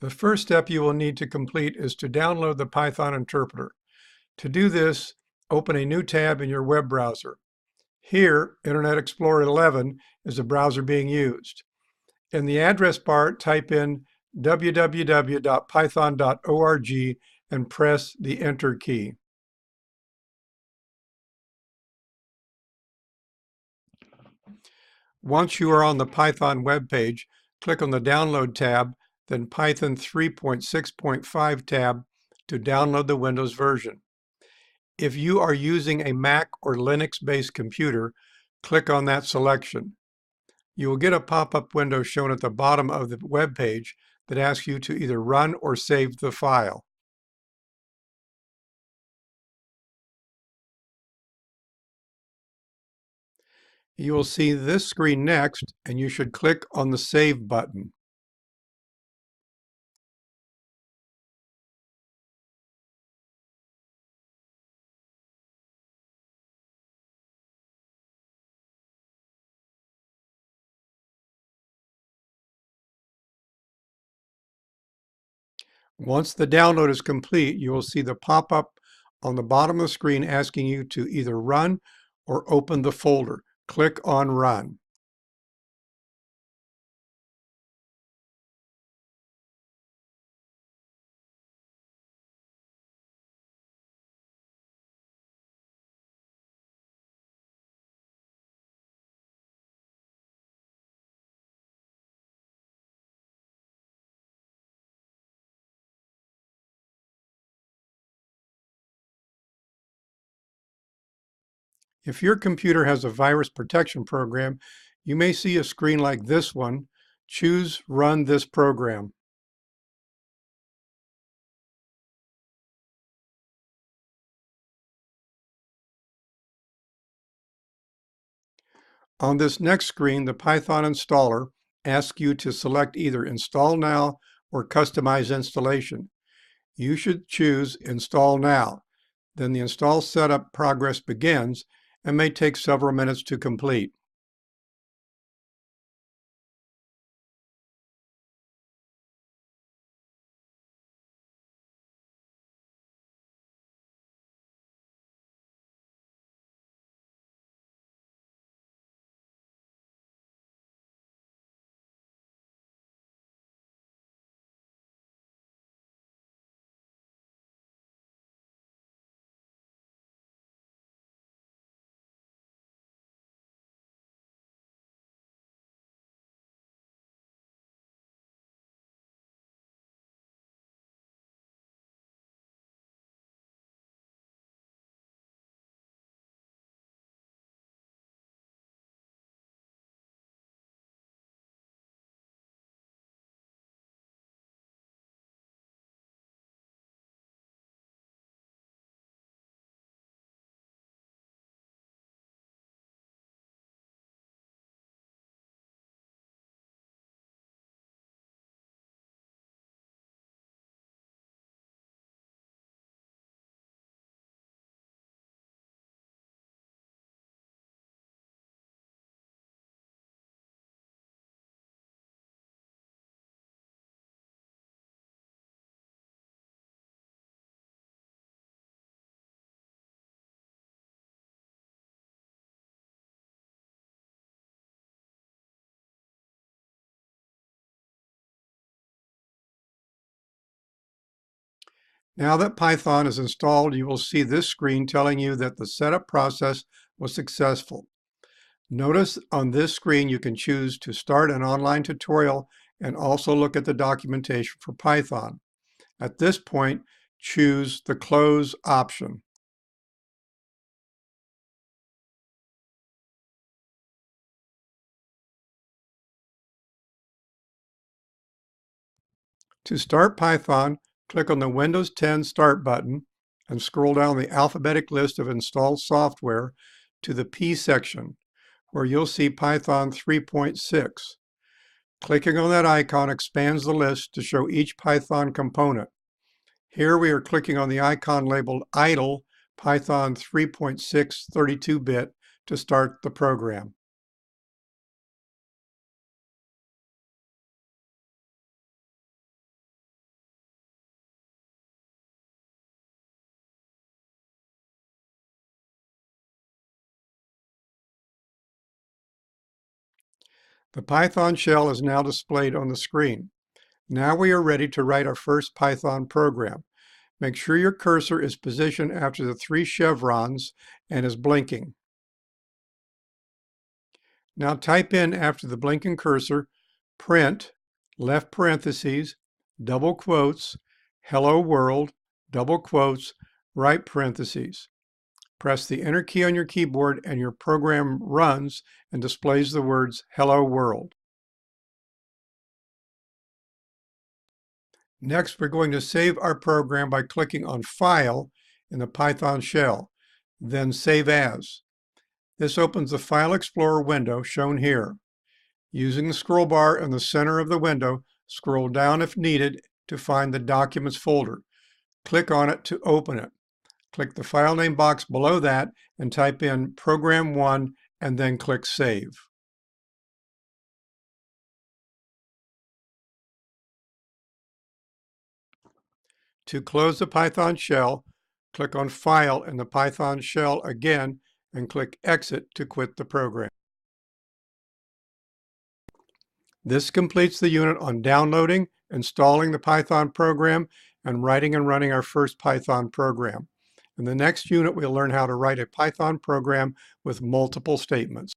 The first step you will need to complete is to download the Python interpreter. To do this, open a new tab in your web browser. Here, Internet Explorer 11 is the browser being used. In the address bar, type in www.python.org and press the Enter key. Once you are on the Python web page, click on the Download tab, then Python 3.6.5 tab to download the Windows version. If you are using a Mac or Linux-based computer, click on that selection. You will get a pop-up window shown at the bottom of the web page that asks you to either run or save the file. You will see this screen next, and you should click on the Save button. Once the download is complete, you will see the pop-up on the bottom of the screen asking you to either run or open the folder. Click on Run. If your computer has a virus protection program, you may see a screen like this one. Choose Run this program. On this next screen, the Python installer asks you to select either Install Now or Customize Installation. You should choose Install Now. Then the install setup progress begins and may take several minutes to complete. Now that Python is installed, you will see this screen telling you that the setup process was successful. Notice on this screen you can choose to start an online tutorial and also look at the documentation for Python. At this point, choose the Close option. To start Python, click on the Windows 10 Start button and scroll down the alphabetic list of installed software to the P section, where you'll see Python 3.6. Clicking on that icon expands the list to show each Python component. Here we are clicking on the icon labeled Idle Python 3.6 32-bit to start the program. The Python shell is now displayed on the screen. Now we are ready to write our first Python program. Make sure your cursor is positioned after the 3 chevrons and is blinking. Now type in after the blinking cursor, print, left parentheses, double quotes, hello world, double quotes, right parentheses. Press the Enter key on your keyboard and your program runs and displays the words hello world. Next, we're going to save our program by clicking on File in the Python shell, then Save As. This opens the File Explorer window shown here. Using the scroll bar in the center of the window, scroll down if needed to find the Documents folder. Click on it to open it. Click the file name box below that and type in Program 1 and then click Save. To close the Python shell, click on File in the Python shell again and click Exit to quit the program. This completes the unit on downloading, installing the Python program, and writing and running our first Python program. In the next unit, we'll learn how to write a Python program with multiple statements.